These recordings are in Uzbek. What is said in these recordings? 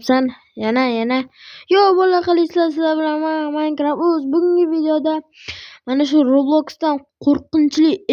Sen yana yo bola qilishlar sizlar bilan Minecraft bugungi videoda mana shu Robloxdan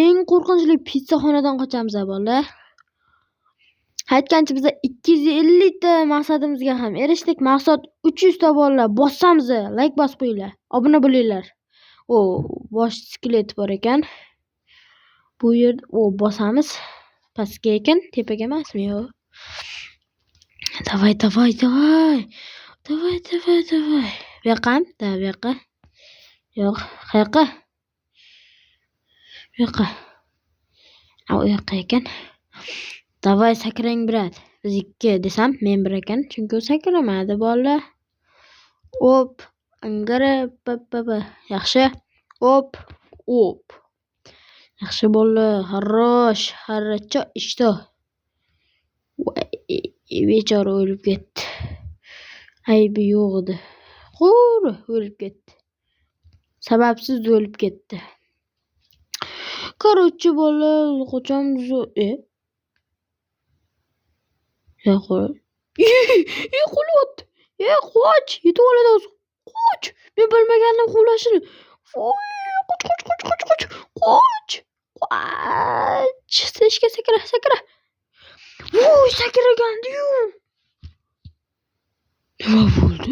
eng qo'rqinchli pitssaxonadan qochamiz bola. Aytgancha biz 250 ta maqsadimizga ham erishdik. Maqsad 300 ta bolalar bossamiz. Like bosib qo'yinglar. Obuna bo'linglar. Bosh skelet bor ekan. Bu yerda bosamiz. Pastga ekan, tepaga emasmi yo? Давай. Bu yoqqa? Da, bu yoqqa. Yo'q, qayoqqa? Bu yoqqa. U yoqqa ekan. Давай sakrang brat. Biz 2 desam, men 1 ekan, chunki u sakramadi bolalar. Angara papa. Yaxshi. Yaxshi bolalar. Хорошо, ishto. Bechora o'lib ketdi. Aybi yo'q edi. O'lib ketdi. Sababsiz o'lib ketdi. Короче, bolalar, qochamiz. Qo'lyapti. Qoch, yetib oladi hozir. Qoch. Men bilmagandim quvlashini. Qoch. Seshga sakra. Sakragandim. Nima bo'ldi?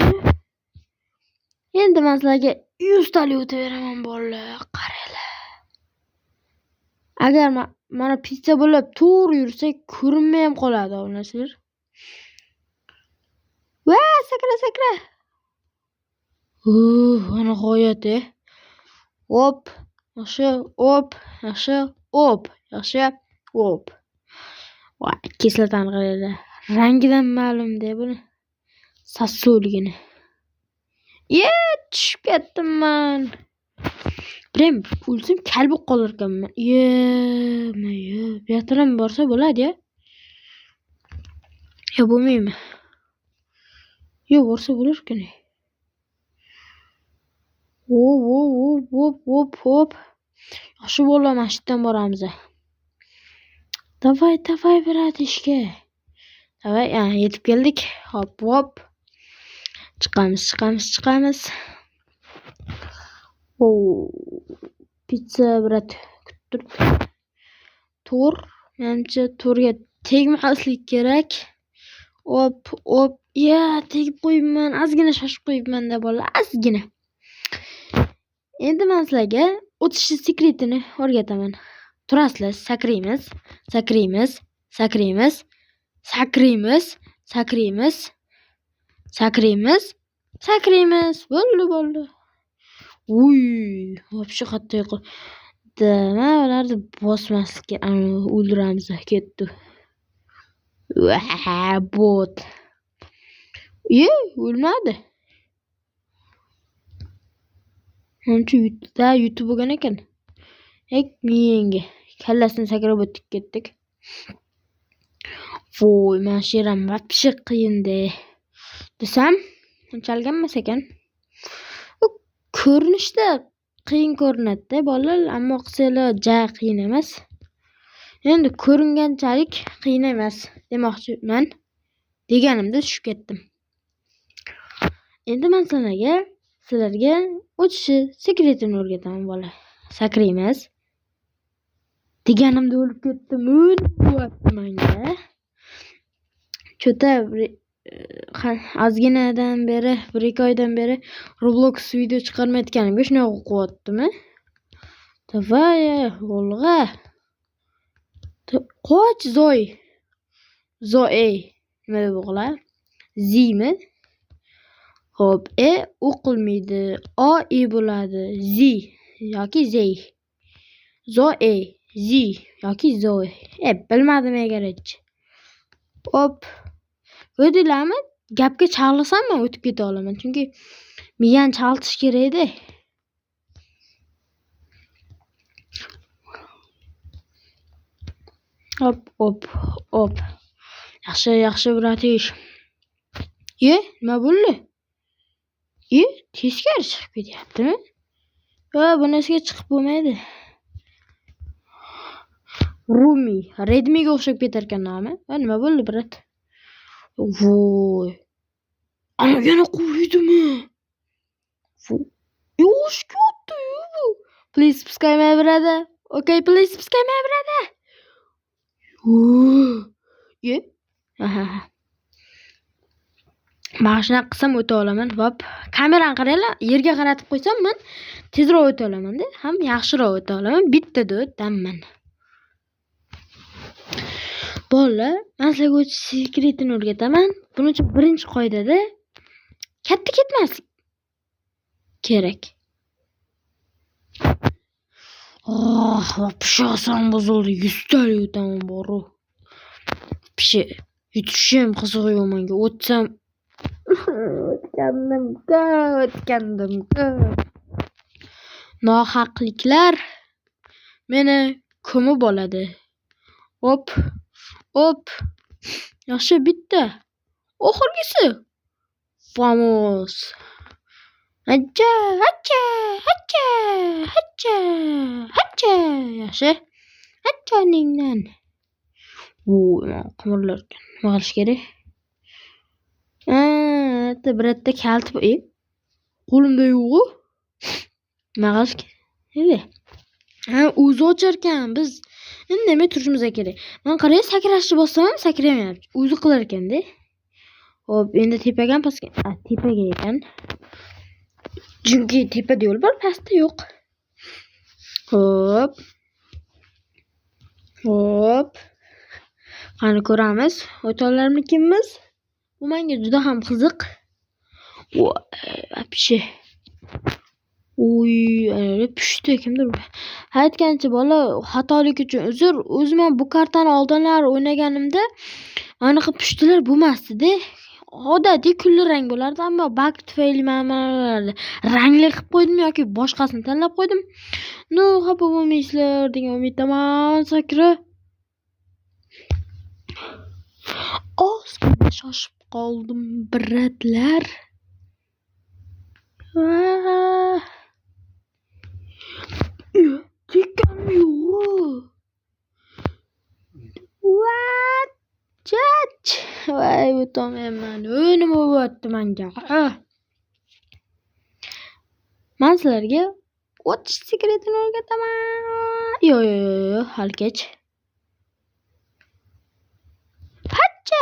Endi men sizlarga 100 talik o'taveraman bolalar. Qaranglar. Agar mana pizza bo'lib to'g'ri yursak, ko'rinmay ham qoladi onalar. Sakra. Nihoyat. Yaxshi. Voy, kislotani qaranglar. Rangidan ma'lum-da buni. Sassoligini. Tushib ketdim. Prem, o'lsam kal bo'lib qolar ekanman. Bu yerda ham borsa bo'ladi-ya. Yo, bo'lmaymi? Yo, borsa bo'lar ekan. Hop. Yaxshi bo'lar, masjiddan boramiz. Davay, brat, ishga. Davay, yetib keldik. Hop. Chiqamiz. Pizza, brat, kutib tur. Menimcha turga tegmaslik kerak. Tegib qo'yibman. Ozgina shoshib qo'yibman-da bolalar, ozgina. Endi men sizlarga o'tish sekretini o'rgataman. Turasizlar, sakraymiz. Bo'ldi. Вообще qattiq yiqildi. Mana ularni bosmaslikka o'ldiramiz. Ketdi. Bot. O'lmadi. Menimcha YouTube bo'lgan ekan. Menga kallasini sakrab o'tib ketdik. Mana shu ham вообще qiyin-da. Desam, unchalik emas ekan. Ko'rinishda qiyin ko'rinadi-da bolalar, ammo qilsalar qiyin emas. Endi ko'ringanchalik qiyin emas demoqchiman. Deganimda tushib ketdim. Endi men sizlarga o'tish sekretini o'rgataman bolalar. Sakraymiz. Deganimda o'lib ketdim. Bo'lyapti menga. Cho'ta ozginadan beri, 1-2 oydan beri Roblox video chiqarmayotganimga shunaqa qo'yaptimi? Davay, o'lg'a. Qoch, Zoy. Nima deb o'qiladi? Zimi? Xo'p, o'qilmaydi. bo'ladi. Z yoki Zey. Z yoki Zoy. Bilmadim egarchi. Hop. Ko'rdinglarmi? Gapga chalg'isam men o'tib keta olaman, chunki miyani chalg'itish kerak edi. Hop. Yaxshi, bratish. Nima bo'ldi? Teskari chiqib ketyaptimi? Bunisiga chiqib bo'lmaydi. Redmiga o'xshab ketar ekan nomi. Nima bo'ldi, brat? Voy. Yana qo'ydimi? Yosh ketdi bu. Please subscribe my brother. Okay, please subscribe my brother. Ye. Aha. Mana shunaqa qilsam o'ta olaman. Hop, kamerani qaranglar, yerga qaratib qo'ysam men tezroq o'ta olaman-da, ham yaxshiroq o'ta olaman. Bittada o'taman. Bolalar, men sizlarga o'tish sekretini o'rgataman. Buning uchun birinchi qoidada katta ketmaslik kerak. Pishasan bozildi. 100 ta o'taman boru. Pisha yutishim qiziq yo'q menga. O'tsam o'tgandim. Nohaqliklar meni ko'mib oladi. Hop. Yaxshi bitta. Oxirgisi. Vamos. Hacha. Yaxshi. Hachaningdan. Qimirlar ekan. Nima qilish kerak? Bitta kalt qo'limda yo'q-ku. Nima qilish kerak? O'zi ochar ekan. Biz indamay turishimiz kerak. Men qarang, sakrashni bossam ham sakramayapti. O'zi qilar ekan-da. Hop, endi tepaga pastga. Tepaga ekan. Chunki tepada yo'l bor, pastda yo'q. Hop. Qani ko'ramiz. O'tolarmikinmiz? Bu menga juda ham qiziq. Apshi. Pushti kimdir. Aytgancha bola, xatolik uchun uzr. O'zim ham bu kartani oldinlar o'ynaganimda anaqa pushtilar bo'lmasdi-da. Odatiy kulli rang bo'lardi, ammo bug tufayli mana rangli qilib qo'ydim yoki boshqasini tanlab qo'ydim. Xafa bo'lmaysizlar degan umiddaman. Sakra. Ozgina shoshib qoldim, bratlar. Tekkanmi yo'q? Chach. Voy, o'tamayman. Nima bo'lyapti menga? Men sizlarga o'tish sekretini o'rgataman. Yo'q, hali kech. Hacha.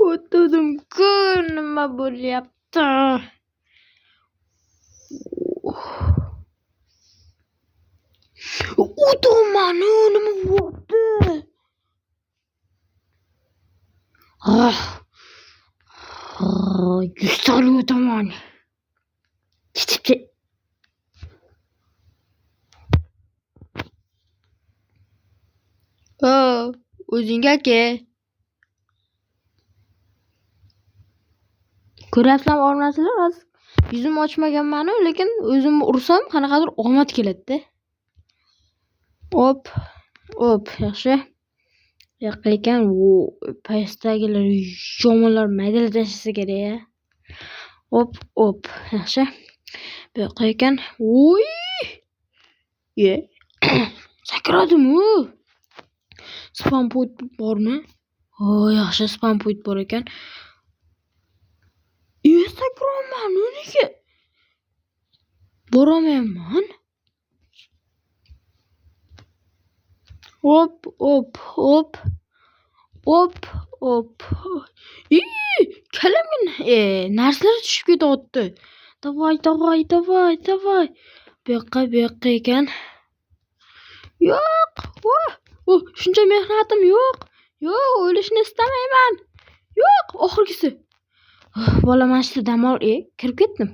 O'tdim-ku, nima bo'lyapti? O'taman, nima bo'lyapti? Yustal o'taman. O'zingga aka. Ko'rasizlar, o'rnasizlar, hozir yuzim ochmaganman-ku, lekin o'zimni ursam qanaqadir omad keladi-da. Hop, yaxshi. Ekan, pastdagilar yomonlar maydalab tashlasa kerak. Hop, yaxshi. Bu yoqqa ekan. Sakradim-ku. Spam point bormi? Yaxshi, spam point bor ekan. Sakraman, nega? Boramayman. Hop. Kalamgin. Narsalar tushib ketyapti. Davay. Bu yoqqa ekan. Yo'q. Shuncha mehnatim yo'q. O'lishni istamayman. Yo'q, oxirgisi. Bola mana shu kirib ketdim.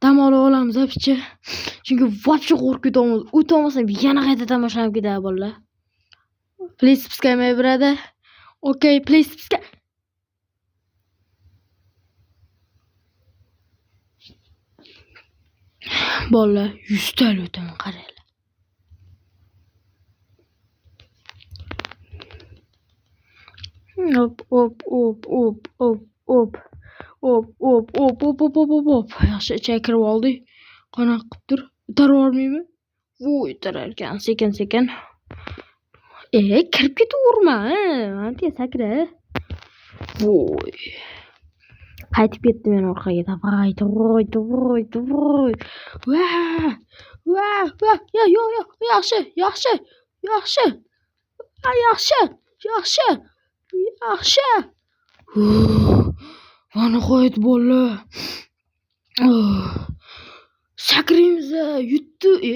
Dam olamiz apchi. Chunki voqcha qo'rqib ketaman. O'tamasam yana qaytadan boshlanib ketadi bolalar. Please subscribe my brother. Okay, please subscribe. Bolalar 100 ta o'taman, qaranglar. Hop. Yaxshi ichiga kirib oldik. Qanaqa qilibdir? Itarib olmaymi? Voy, itarar ekan, sekin. Kirib ketaverma, ancha sakra. Voy. qaytib ketdim men orqaga. Davay, davay, davay, davay. Va! Va! Va! Yo, yaxshi, yaxshi. Yaxshi. Yaxshi. Yaxshi. Yaxshi. Va nihoyat bolalar. Sakraymiz, yutdi.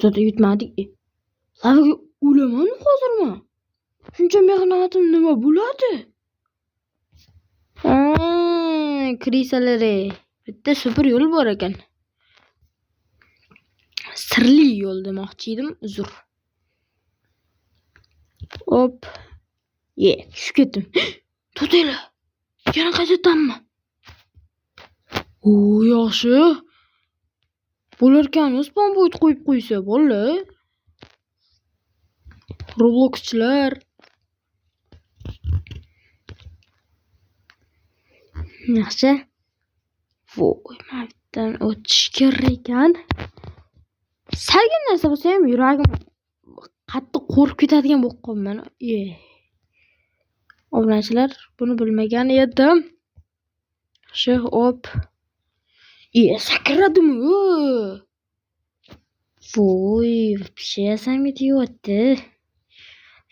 Zo'da yutmadik. Lavaga o'laman hozirmi? Shuncha mehnatim nima bo'ladi? Krisalari. Bitta super yo'l bor ekan. Sirli yo'l demoqchi edim, uzr. Hop. Tushib ketdim. To'taylar. Yana qaytadanmi? Yaxshi. Bo'larkan, spawn point qo'yib qo'ysa, bolalar. Robloxchilar. Yaxshi. Voy, mavtdan o'tish kerak ekan. Salgin narsa bo'lsa ham yuragim qattiq qo'rqib ketadigan bo'lib qolman. Obunachilar, buni bilmagan edim. Yaxshi, hop. Sakradimi? Voy, pishasamga tegayapti.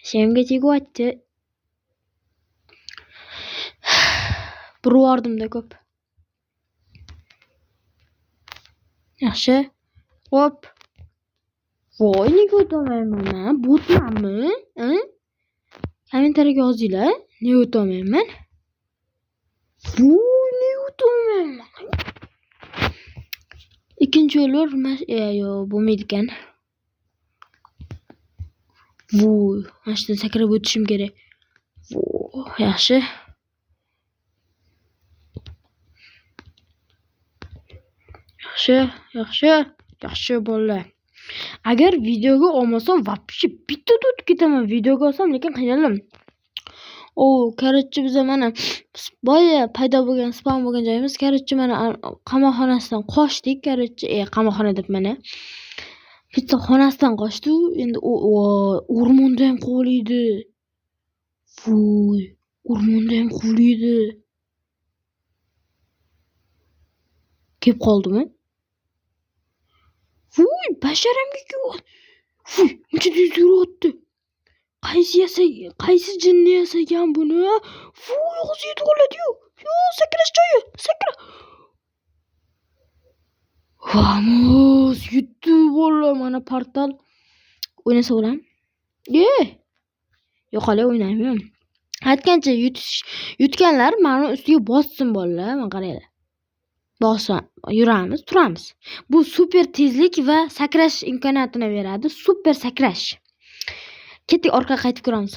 Shemga tegayapti. Bir vardimda ko'p. Yaxshi. Hop. Voy, nega o'tolmayman men? Botmanmi? Kommentariyaga yozinglar. Nega o'tolmayman? Voy, nega o'tolmayman? Ikkinchi yo'l yo'q, bo'lmaydi ekan. Voy, mana shu sakrab o'tishim kerak. Voy, yaxshi. Yaxshi bolalar. Agar videoga olmasam, вообще bitta o'tib ketaman. Videoga olsam, lekin qiynaldim. Короче, biz mana boya paydo bo'lgan spam bo'lgan joyimiz. Короче, mana qamoqxonasidan qochdik. Короче, qamoqxona deb mana. Bitta xonasidan qochdi. Endi o'rmonda ham qoliydi. Voy, o'rmonda ham qoliydi. Kelib qoldimi? Voy, basharamga keldi. Voy, uncha tez yuribdi. Qaysi jinni yasagan buni? Voy, og'ziga tug'iladi-yu. Yo, sakrash joyi, sakra. Vamos, yutdi bolalar, mana portal. O'ynasa bo'ladimi? Yo'qolay, o'ynayman. Aytgancha yutganlar mana ustiga bossin bolalar, mana qaranglar. Bossan, yuramiz, turamiz. Bu super tezlik va sakrash imkoniyatini beradi. Super sakrash. Ketdik, orqaga qaytib ko'ramiz.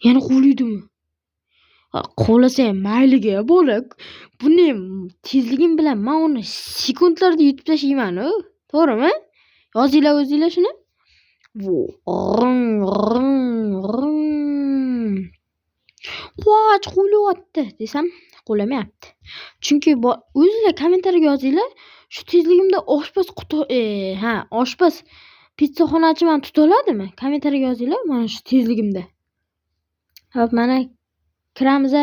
Yana qo'liydimi? Qo'lasa ham mayliga bo'lak. Buni tezligim bilan men uni sekundlarda yutib tashlayman, to'g'rimi? Yozinglar o'zinglar shuni. Qo'ch qo'lyapti desam, qo'lamayapti. Chunki o'zinglar kommentariyaga yozinglar. Shu tezligimda oshpaz oshpaz pitssaxonachiman tuta oladimi? Kommentariyaga yozinglar, mana shu tezligimda. Hop, mana kiramiz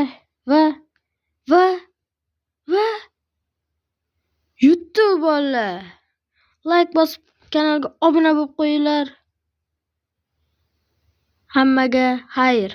va yutdi bolalar. Like bosib, kanalga obuna bo'lib qo'yinglar. Hammaga xayr.